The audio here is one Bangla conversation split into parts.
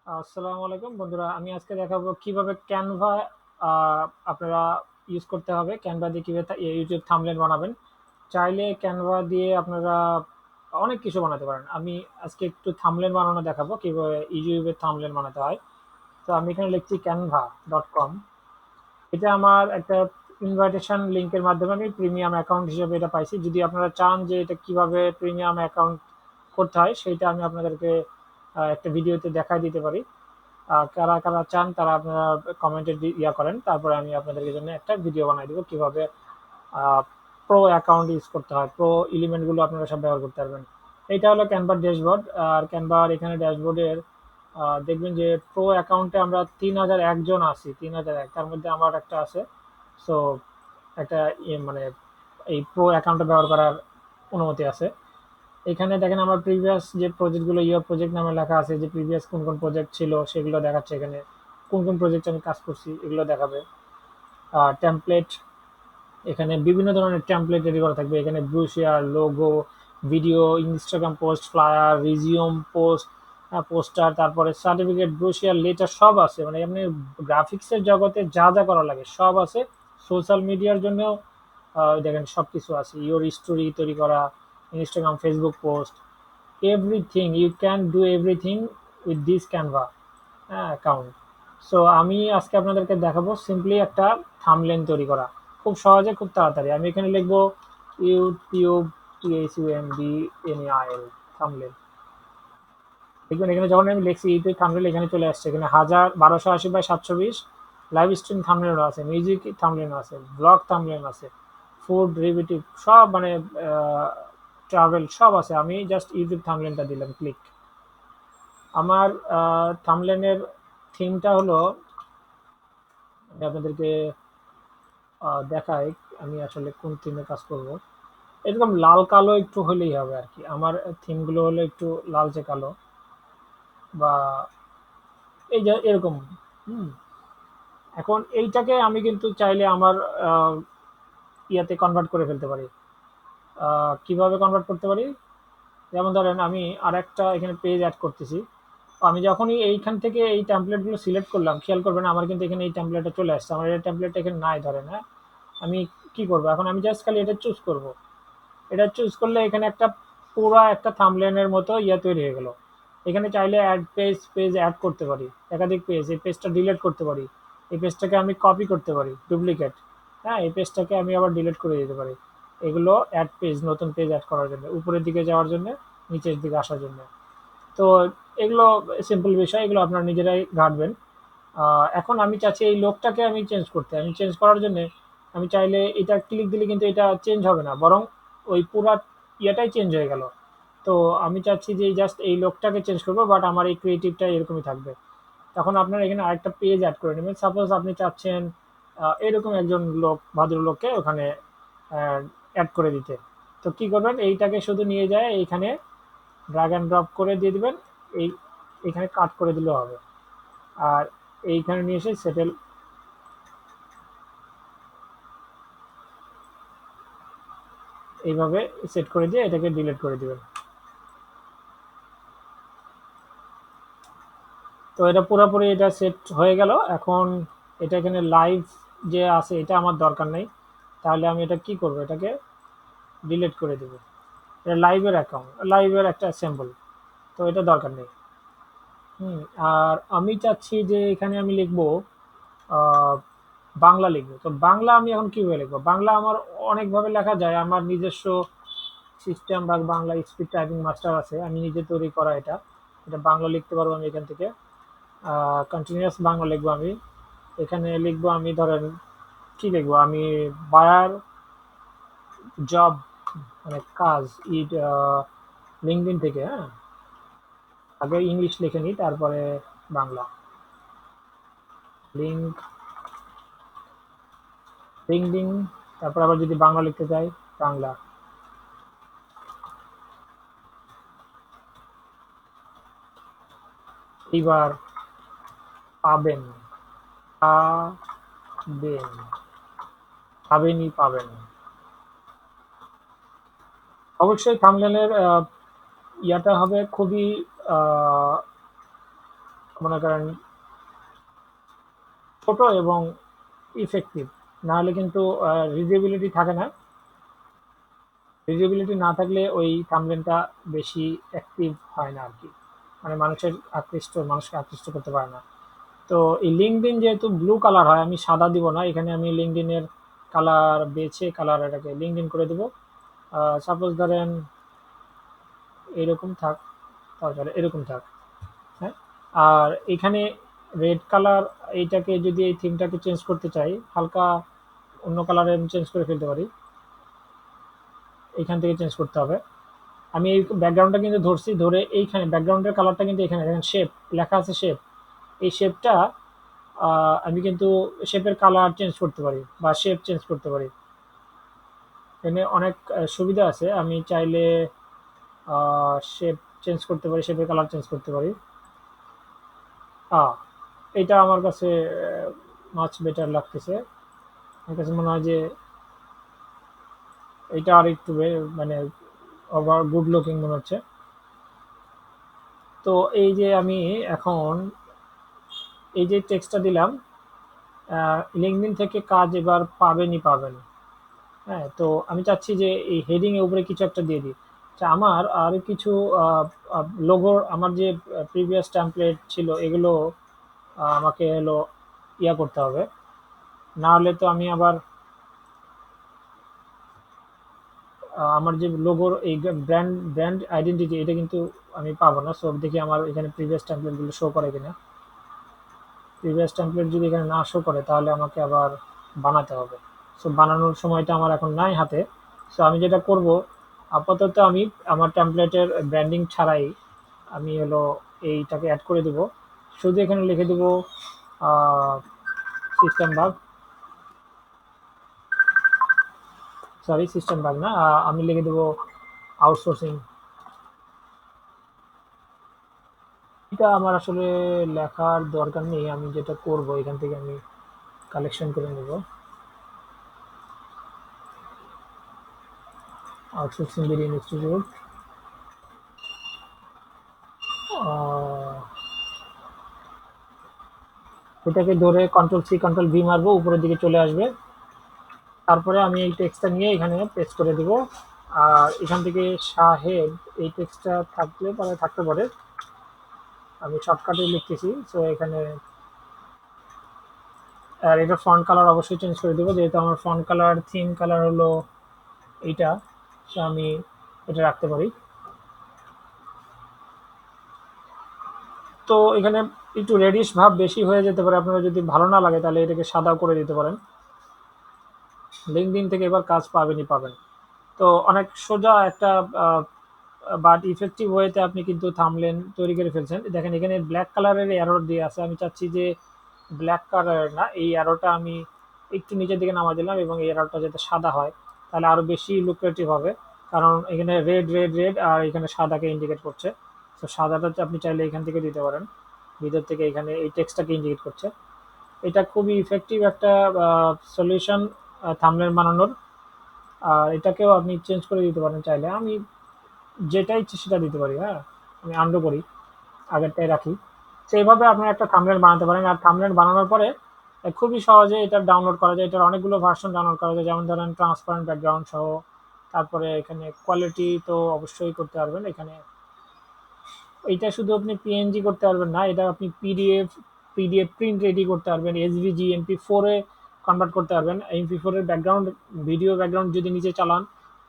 আসসালামু আলাইকুম বন্ধুরা, আমি আজকে দেখাবো কিভাবে ক্যানভা আপনারা ইউজ করতে হবে। ক্যানভা দিয়ে কিভাবে ইউটিউব থাম্বনেল বানাবেন। চাইলে ক্যানভা দিয়ে আপনারা অনেক কিছু বানাতে পারেন। আমি আজকে একটু থাম্বনেল বানানো দেখাবো, কিভাবে ইউটিউবের থাম্বনেল বানাতে হয়। তো আমি এখানে লিখছি canva.com। এটা আমার একটা ইনভাইটেশন লিংকের মাধ্যমে আমি প্রিমিয়াম অ্যাকাউন্ট হিসেবে এটা পাইছি। যদি আপনারা চান যে এটা কিভাবে প্রিমিয়াম অ্যাকাউন্ট করতে হয়, সেইটা আমি আপনাদেরকে একটা ভিডিওতে দেখাই দিতে পারি। কারা কারা চান তারা আপনারা কমেন্টে ইয়া করেন, তারপরে আমি আপনাদের জন্য একটা ভিডিও বানাই দিব কিভাবে প্রো অ্যাকাউন্ট ইউজ করতে হয়, প্রো এলিমেন্টগুলো আপনারা সব ব্যবহার করতে পারবেন। এটা হলো ক্যানভার ড্যাশবোর্ড। আর ক্যানভার এখানে ড্যাশবোর্ডের দেখবেন যে প্রো অ্যাকাউন্টে আমরা 3001 জন আছি, 3001, তার মধ্যে আমার একটা আছে। সো একটা মানে এই প্রো অ্যাকাউন্টটা ব্যবহার করার অনুমতি আছে। এখানে দেখেন আমার প্রিভিয়াস যে প্রজেক্টগুলো ইয়োর প্রজেক্ট নামে লেখা আছে, যে প্রিভিয়াস কোন কোন প্রজেক্ট ছিল সেগুলো দেখাচ্ছে। এখানে কোন কোন প্রজেক্টে আমি কাজ করছি এগুলো দেখাবে। টেমপ্লেট, এখানে বিভিন্ন ধরনের টেমপ্লেট রেডি করা থাকবে। এখানে brochure, logo, video, Instagram post, flyer, resume post, poster, তারপরে সার্টিফিকেট, ব্রুশিয়ার, লেটার সব আছে। মানে এমনি গ্রাফিক্সের জগতে যা যা করা লাগে সব আছে। সোশ্যাল মিডিয়ার জন্য দেখেন সব কিছু আছে। ইওর স্টোরি তৈরি করা, Instagram, Facebook post, everything you can do everything with this Canva account. So আমি আজকে আপনাদেরকে দেখাবো সিম্পলি একটা থাম্বনেল তৈরি করা, খুব সহজে, খুব তাড়াতাড়ি। আমি এখানে লিখবো ইউটিউব, THUMBNEIL, থাম্বনেল। দেখবেন এখানে যখন আমি লিখছি ইউটিউব থাম্বনেল, এখানে চলে আসছে। এখানে 1280 বাই 720 লাইভ স্ট্রিম থাম্বনেল আছে, মিউজিক থাম্বনেল আছে, ব্লগ থাম্বনেল আছে, ফুড রিভিটিভ সব, মানে ট্রাভেল সব আছে। আমি জাস্ট ইউটিউব থাম্বনেলটা দিলাম, ক্লিক। আমার থাম্বনেলের থিমটা হলো, আমি আপনাদেরকে দেখাই আমি আসলে কোন থিমে কাজ করব। এরকম লাল কালো একটু হলেই হবে আর কি। আমার থিমগুলো হলো একটু লালচে কালো, বা এই যে এরকম। হুম। এখন এইটাকে আমি কিন্তু চাইলে আমার আহ, ইয়াতে কনভার্ট করে ফেলতে পারি। কিভাবে কনভার্ট করতে পারি? যেমন ধরেন আমি আর একটা এখানে পেজ অ্যাড করতেছি। আমি যখনই এইখান থেকে এই টেমপ্লেটগুলো সিলেক্ট করলাম, খেয়াল করবেন আমার কিন্তু এখানে এই টেমপ্লেটটা চলে আসছে। আমার এই টেমপ্লেটটা এখানে নাই ধরেন, হ্যাঁ। আমি কি করব এখন? আমি জাস্ট খালি এটা চুজ করব। এটা চুজ করলে এখানে একটা পুরা একটা থাম্বনেলের মতো ইয়া তৈরি হয়ে গেল। এখানে চাইলে অ্যাড পেজ, অ্যাড করতে পারি, একাধিক পেজ। এই পেজটা ডিলিট করতে পারি, এই পেজটাকে আমি কপি করতে পারি, ডুপ্লিকেট। হ্যাঁ, এই পেজটাকে আমি আবার ডিলিট করে দিতে পারি। এগুলো অ্যাড পেজ, নতুন পেজ অ্যাড করার জন্য, উপরের দিকে যাওয়ার জন্য, নিচের দিকে আসার জন্য। তো এগুলো সিম্পল বিষয়, এগুলো আপনারা নিজেরাই ঘাটবেন। এখন আমি চাচ্ছি এই লোকটাকে আমি চেঞ্জ করতে। আমি চেঞ্জ করার জন্য আমি চাইলে এটা ক্লিক দিলে কিন্তু এটা চেঞ্জ হবে না, বরং ওই পুরা ইয়েটাই চেঞ্জ হয়ে গেল। তো আমি চাচ্ছি যে জাস্ট এই লোকটাকে চেঞ্জ করবো, বাট আমার এই ক্রিয়েটিভটা এরকমই থাকবে। তখন আপনারা এখানে আরেকটা পেজ অ্যাড করে নেবেন। সাপোজ আপনি চাচ্ছেন এরকম একজন লোক, ভদ্রলোককে ওখানে অ্যাড করে দিতে। তো কি করবেন? এইটাকে শুধু নিয়ে যায় এইখানে ড্রাগ অ্যান্ড ড্রপ করে দিয়ে দিবেন। এই এইখানে কাট করে দিলেও হবে। আর এইখানে নিয়ে এসে সেটেল, এইভাবে সেট করে দিয়ে এটাকে ডিলিট করে দিবেন। তো এটা পুরোপুরি এটা সেট হয়ে গেল। এখন এটা এখানে লাইভ যে আছে এটা আমার দরকার নেই। তাহলে আমি এটা কি করব? এটাকে ডিলিট করে দেব। এটা লাইভের অ্যাকাউন্ট, লাইভের একটা সিম্বল, তো এটা দরকার নেই। হুম। আর আমি চাচ্ছি যে এখানে আমি লিখবো আহ, বাংলা লিখবো। তো বাংলা আমি এখন কিভাবে লিখবো? বাংলা আমার অনেকভাবে লেখা যায়। আমার নিজস্ব সিস্টেম বা বাংলা স্পিড টাইপিং মাস্টার আছে, আমি নিজে তৈরি করা। এটা এটা বাংলা লিখতে পারবো আমি এখান থেকে। কন্টিনিউয়াস বাংলা লিখবো আমি। এখানে লিখবো আমি, ধরেন কি লিখবো আমি, বায়ার জব, মানে কাজ, ইট, লিঙ্কডিন থেকে। হ্যাঁ, আগে ইংলিশ লিখে নিই, তারপরে বাংলা। লিঙ্ক, লিঙ্কডিন, তারপর আবার যদি বাংলা লিখতে চাই, বাংলা। এইবার পাবেন, পাবেন, পাবেনই পাবেন। অবশ্যই থাম্বনেলের ইয়াটা হবে খুবই আহ, মনে করেন ছোট এবং ইফেক্টিভ, না হলে কিন্তু রিডেবিলিটি থাকে না। রিডেবিলিটি না থাকলে ওই থাম্বনেলটা বেশি অ্যাক্টিভ হয় না আর কি, মানে মানুষকে আকৃষ্ট করতে পারে না। তো এই লিঙ্কডইন যেহেতু ব্লু কালার হয়, আমি সাদা দিব না, এখানে আমি লিঙ্কডইনের কালার বেছে কালার এটাকে লিঙ্কডইন করে দেবো। সাপোজ ধরেন এরকম থাক, তারপরে এরকম থাক, হ্যাঁ। আর এখানে রেড কালার, এইটাকে যদি এই থিমটাকে চেঞ্জ করতে চাই, হালকা অন্য কালারে আমি চেঞ্জ করে ফেলতে পারি, এইখান থেকে চেঞ্জ করতে হবে। আমি এই ব্যাকগ্রাউন্ডটা কিন্তু ধরছি, ধরে এইখানে ব্যাকগ্রাউন্ডের কালারটা কিন্তু এখানে দেখেন শেপ লেখা আছে, শেপ, এই শেপটা আমি কিন্তু শেপের কালার চেঞ্জ করতে পারি বা শেপ চেঞ্জ করতে পারি। এখানে অনেক সুবিধা আছে, আমি চাইলে শেপ চেঞ্জ করতে পারি, শেপের কালার চেঞ্জ করতে পারি। এটা আমার কাছে মাচ বেটার লাগতেছে। আমার কাছে মনে হয় যে এটা আর একটু মানে ওভার গুড লুকিং মনে হচ্ছে। তো এই যে আমি এখন এই যে টেক্সটটা দিলাম, লিঙ্কডইন থেকে কাজ এবার পাবেন। হ্যাঁ, তো আমি চাচ্ছি যে এই হেডিং এর উপরে কিছু একটা দিয়ে দিই। আচ্ছা, আমার আর কিছু লোগোর, আমার যে প্রিভিয়াস টেমপ্লেট ছিল এগুলো আমাকে হলো ইয়া করতে হবে, না হলে তো আমি আবার আমার যে লোগোর এই ব্র্যান্ড আইডেন্টিটি এটা কিন্তু আমি পাবো না। সো দেখি আমার এখানে প্রিভিয়াস টেমপ্লেটগুলো শো করে কিনা। প্রিভিয়াস টেমপ্লেট যদি এখানে না শো করে তাহলে আমাকে আবার বানাতে হবে। সো বানানোর সময়টা আমার এখন নাই হাতে। সো আমি যেটা করব, আপাতত আমি আমার টেমপ্লেটের ব্র্যান্ডিং ছাড়াই আমি হলো এইটাকে অ্যাড করে দেব। শুধু এখানে লিখে দেব system bug, sorry system bug না, আমি লিখে দেব আউটসোর্সিং। এটা আমার আসলে লেখার দরকার নেই, আমি যেটা করব এখান থেকে আমি কালেকশন করে নেব। আউটসোর্সিং বিডি ইনস্টিটিউট, এটাকে ধরে কন্ট্রোল সি কন্ট্রোল ভি মারবো, উপরের দিকে চলে আসবে। তারপরে আমি এই টেক্সটটা নিয়ে এখানে পেস্ট করে দেব। আর এখান থেকে সাহেব এই টেক্সটটা থাকতে পারে, আমি শর্টকাটে লিখতেছি। সো এখানে আর এটা ফন্ট কালার অবশ্যই চেঞ্জ করে দেবো, যেহেতু আমার ফন্ট কালার থিম কালার হলো এইটা, সো আমি এটা রাখতে পারি। তো এখানে একটু রেডিশ ভাব বেশি হয়ে যেতে পারে, আপনারা যদি ভালো না লাগে তাহলে এটাকে সাদাও করে দিতে পারেন। লিঙ্কডইন থেকে এবার কাজ পাবেন। তো অনেক সোজা একটা বাট ইফেক্টিভ ওয়েতে আপনি কিন্তু থাম্বনেল তৈরি করে ফেলছেন। দেখেন এখানে ব্ল্যাক কালারের অ্যারো দিয়ে আছে, আমি চাচ্ছি যে ব্ল্যাক কালারের না, এই অ্যারোটা আমি একটু নিচের দিকে নামা দিলাম এবং এই অ্যারোটা যাতে সাদা হয় তাহলে আরও বেশি লুক্রেটিভ হবে। কারণ এখানে রেড আর এখানে সাদাকে ইন্ডিকেট করছে। তো সাদাটা আপনি চাইলে এখান থেকে দিতে পারেন, ভিতর থেকে এখানে এই টেক্সটটাকে ইন্ডিকেট করছে। এটা খুবই ইফেক্টিভ একটা সলিউশন থাম্বনেল বানানোর। আর এটাকেও আপনি চেঞ্জ করে দিতে পারেন চাইলে, আমি যেটা ইচ্ছে সেটা দিতে পারি। হ্যাঁ, আমি আন্ডু করি, আগেরটাই রাখি। সেইভাবে আপনি একটা থাম্বনেল বানাতে পারেন। আর থাম্বনেল বানানোর পরে খুবই সহজে এটা ডাউনলোড করা যায়, এটার অনেকগুলো ভার্সন ডাউনলোড করা যায়, যেমন ধরেন ট্রান্সপারেন্ট ব্যাকগ্রাউন্ড সহ। তারপরে এখানে কোয়ালিটি তো অবশ্যই করতে পারবেন। এখানে এইটা শুধু আপনি পিএনজি করতে পারবেন না, এটা আপনি পিডিএফ প্রিন্ট রেডি করতে পারবেন, এসভিজি এমপি4 এ কনভার্ট করতে পারবেন। এমপি4 এর ব্যাকগ্রাউন্ড, ভিডিও ব্যাকগ্রাউন্ড যদি নিচে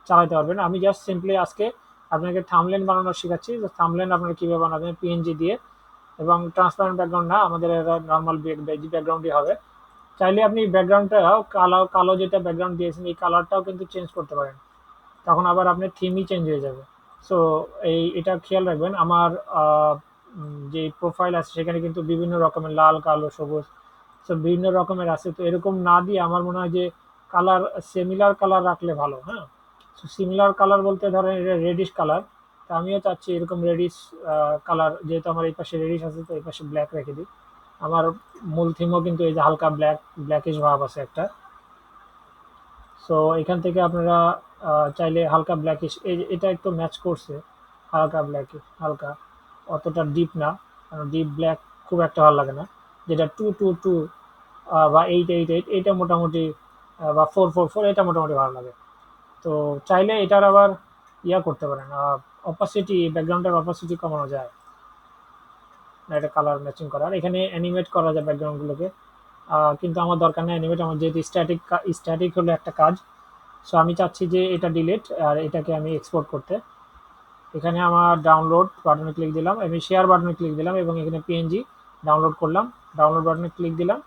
চালাতে পারবেন। আমি জাস্ট সিম্পলি আজকে আপনাকে থাম্বনেল বানানো শেখাচ্ছি, যে থাম্বনেল আপনারা কীভাবে বানাবেন পিএনজি দিয়ে, এবং ট্রান্সপারেন্ট ব্যাকগ্রাউন্ড না, আমাদের নর্মাল ব্যাকগ্রাউন্ডই হবে। চাইলে আপনি ব্যাকগ্রাউন্ডটাও কালো কালো যেটা ব্যাকগ্রাউন্ড দিয়েছেন এই কালারটাও কিন্তু চেঞ্জ করতে পারেন, তখন আবার আপনার থিমই চেঞ্জ হয়ে যাবে। সো এটা খেয়াল রাখবেন। আমার যে প্রোফাইল আছে সেখানে কিন্তু বিভিন্ন রকমের লাল, কালো, সবুজ, সো বিভিন্ন রকমের আছে। তো এরকম না দিয়ে আমার মনে হয় যে কালার, সিমিলার কালার রাখলে ভালো। হ্যাঁ, সো সিমিলার কালার বলতে ধরেন এটা রেডিশ কালার, তো আমিও চাচ্ছি এরকম রেডিশ কালার, যেহেতু আমার এই পাশে রেডিশ আছে তো এই পাশে ব্ল্যাক রেখে দিই। আমার মূল থিমও কিন্তু এই যে হালকা ব্ল্যাকিশ ভাব আছে একটা। সো এখান থেকে আপনারা চাইলে হালকা ব্ল্যাকিশ, এটা একটু ম্যাচ করছে, হালকা ব্ল্যাকিশ, হালকা, অতটা ডিপ না, কারণ ডিপ ব্ল্যাক খুব একটা ভালো লাগে না। যেটা 222 বা 888 এটা মোটামুটি, বা 444 এটা মোটামুটি ভালো লাগে। তো চাইলে এটার আবার করতে পারেন, অপাসিটি, ব্যাকগ্রাউন্ডের অপাসিটি কমানো যায়, না এটা কালার ম্যাচিং করার, এখানে অ্যানিমেট করা যায় ব্যাকগ্রাউন্ডগুলোকে। কিন্তু আমার দরকার নেই অ্যানিমেট, আমার যেহেতু স্ট্যাটিক হলো একটা কাজ। সো আমি চাচ্ছি যে এটা ডিলিট আর এটাকে আমি এক্সপোর্ট করতে। এখানে আমার ডাউনলোড বাটনে ক্লিক দিলাম, আমি শেয়ার বাটনে ক্লিক দিলাম এবং এখানে পিএনজি ডাউনলোড করলাম। ডাউনলোড বাটনে ক্লিক দিলাম,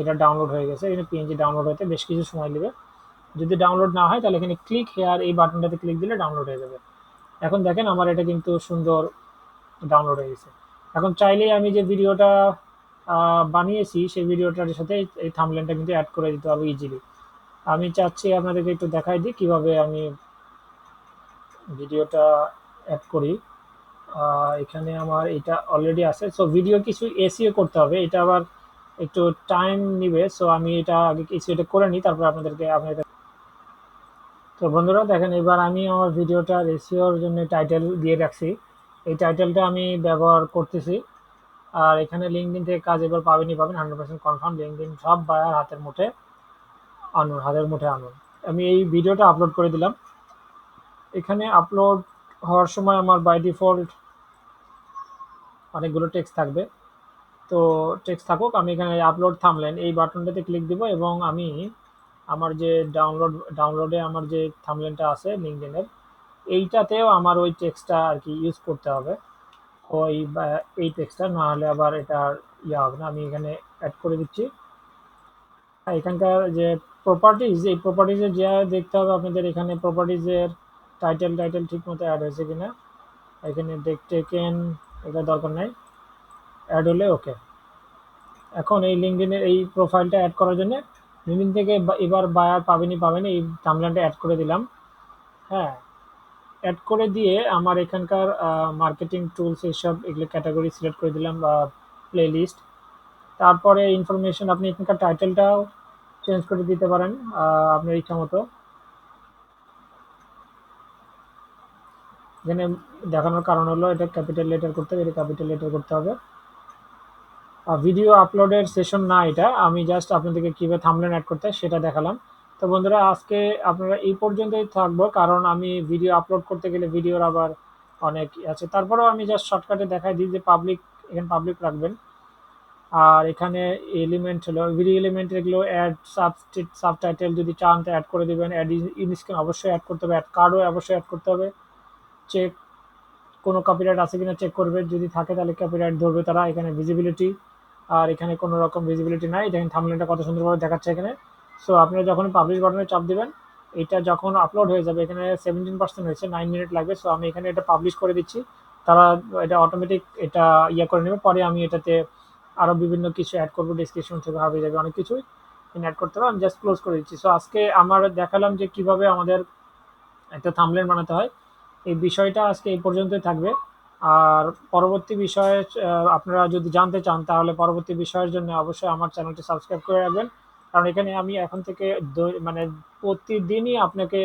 এটা ডাউনলোড হয়ে গেছে। এখানে পিএনজি ডাউনলোড হতে বেশ কিছু সময় নেবে। যদি ডাউনলোড না হয় তাহলে এখানে ক্লিক হেয়ার এই বাটনটাতে ক্লিক দিলে ডাউনলোড হয়ে যাবে। এখন দেখেন আমার এটা কিন্তু সুন্দর ডাউনলোড হয়ে গেছে। এখন চাইলেই আমি যে ভিডিওটা বানিয়েছি সেই ভিডিওটার সাথে এই থাম্বনেলটা কিন্তু অ্যাড করে দিতে পারবো ইজিলি। আমি চাচ্ছি আপনাদেরকে একটু দেখাই দিই কিভাবে আমি ভিডিওটা অ্যাড করি। এখানে আমার এটা অলরেডি আছে। সো ভিডিও কিছু এসইও করতে হবে, এটা আবার একটু টাইম নিবে। সো আমি এটা আগে কিছু এটা করে নিই, তারপর আপনাদের। তো বন্ধুরা দেখেন, এবার আমি আমার ভিডিওটার এসইওর জন্য টাইটেল দিয়ে রাখছি। এই টাইটেলটা আমি ব্যবহার করতেছি। আর এখানে লিঙ্কডিন থেকে কাজ এবার পাবেন 100% কনফার্ম। লিঙ্কডিন সব বায়ার হাতের মুঠে আনুন। আমি এই ভিডিওটা আপলোড করে দিলাম। এখানে আপলোড হওয়ার সময় আমার বাই ডিফল্ট অনেকগুলো টেক্সট থাকবে। তো টেক্সট থাকুক, আমি এখানে আপলোড থামলেন এই বাটনটাতে ক্লিক দিব এবং আমি আমার যে ডাউনলোডে আমার যে থামলেনটা আছে লিঙ্কডিনের, এইটাতেও আমার ওই টেক্সটটা আর কি ইউজ করতে হবে। ওই এই টেক্সটটা না হলে আবার এটা হবে না। আমি এখানে অ্যাড করে দিচ্ছি। এখানকার যে প্রপার্টিজ, এই প্রপার্টিজে যা দেখতে হবে আপনাদের, এখানে প্রপার্টিজের টাইটেল ঠিক মতো অ্যাড হয়েছে কিনা। এখানে টেকেন এটা দরকার নাই, অ্যাড হলে ওকে। এখন এই লিঙ্কডিনের এই প্রোফাইলটা অ্যাড করার জন্য লিঙ্কডিন থেকে এবার বায়ার পাবেন এই থাম্বনেলটা অ্যাড করে দিলাম। হ্যাঁ, অ্যাড করে দিয়ে আমার এখানকার মার্কেটিং টুলস এইসব এগুলো ক্যাটাগরি সিলেক্ট করে দিলাম বা প্লে লিস্ট। তারপরে ইনফরমেশন আপনি এখানকার টাইটেলটাও চেঞ্জ করে দিতে পারেন আপনার ইচ্ছা মতো। এখানে দেখানোর কারণ হলো এটা ক্যাপিটাল লেটার করতে হবে, এটা ক্যাপিটাল লেটার করতে হবে। ভিডিও আপলোডের সেশন না এটা, আমি জাস্ট আপনাদেরকে কীভাবে থাম্বনেল অ্যাড করতে হয় সেটা দেখালাম। তো বন্ধুরা আজকে আপনারা এই পর্যন্তই থাকবো, কারণ আমি ভিডিও আপলোড করতে গেলে ভিডিওর আবার অনেক আছে। তারপরেও আমি জাস্ট শর্টকাটে দেখাই দিই যে এখানে পাবলিক রাখবেন। আর এখানে এলিমেন্ট হলো ভিডিও এলিমেন্ট, এগুলো অ্যাড সাবটাইটেল যদি চান তো অ্যাড করে দেবেন। অ্যাড ইন স্ক্রিন অবশ্যই অ্যাড করতে হবে, অ্যাড কার্ডও অবশ্যই অ্যাড করতে হবে। চেক কোনো কপিরাইট আছে কিনা চেক করবে, যদি থাকে তাহলে কপিরাইট ধরবে তারা। এখানে ভিজিবিলিটি, আর এখানে কোনো রকম ভিজিবিলিটি নাই। দেখেন থাম্বনেলটা কত সুন্দরভাবে দেখাচ্ছে এখানে। সো আপনারা যখন পাবলিশ বাটনে চাপ দিবেন, এটা যখন আপলোড হয়ে যাবে, এখানে 17% হয়েছে, 9 মিনিট লাগবে। সো আমি এখানে এটা পাবলিশ করে দিচ্ছি, তারা এটা অটোমেটিক এটা করে নেবে। পরে আমি এটাতে আরও বিভিন্ন কিছু অ্যাড করবো, ডিসক্রিপশন থেকে হবে যাবে অনেক কিছুই অ্যাড করতে হবে। আমি জাস্ট ক্লোজ করে দিচ্ছি। সো আজকে আমার দেখালাম যে কিভাবে আমাদের একটা থাম্বনেল বানাতে হয়। এই বিষয়টা আজকে এই পর্যন্তই থাকবে। আর পরবর্তী বিষয়ে আপনারা যদি জানতে চান তাহলে পরবর্তী বিষয়ের জন্য অবশ্যই আমার চ্যানেলটি সাবস্ক্রাইব করে রাখবেন, কারণ এখানে আমি এখন থেকে মানে প্রতিদিনই আপনাকে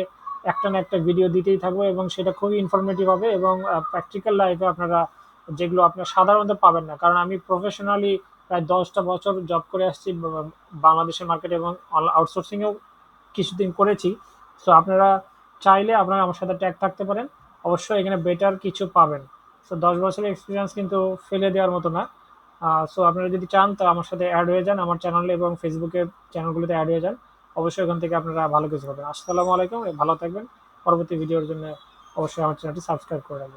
একটা না একটা ভিডিও দিতেই থাকবো এবং সেটা খুবই ইনফরমেটিভ হবে এবং প্র্যাকটিক্যাল লাইফে আপনারা যেগুলো আপনারা সাধারণত পাবেন না। কারণ আমি প্রফেশনালি প্রায় 10টা বছর জব করে আসছি বাংলাদেশের মার্কেটে এবং আউটসোর্সিংয়েও কিছুদিন করেছি। সো আপনারা চাইলে আপনারা আমার সাথে ট্যাগ থাকতে পারেন, অবশ্যই এখানে বেটার কিছু পাবেন। সো 10 বছরের এক্সপিরিয়েন্স কিন্তু ফেলে দেওয়ার মতো না। সো আপনারা যদি চান তো আমার সাথে অ্যাড হয়ে যান, আমার চ্যানেলে এবং ফেসবুকের চ্যানেলগুলোতে অ্যাড হয়ে যান। অবশ্যই ওখান থেকে আপনারা ভালো কিছু পাবেন। আসসালামু আলাইকুম, ভালো থাকবেন। পরবর্তী ভিডিওর জন্য অবশ্যই আমার চ্যানেলটি সাবস্ক্রাইব করে রাখবেন।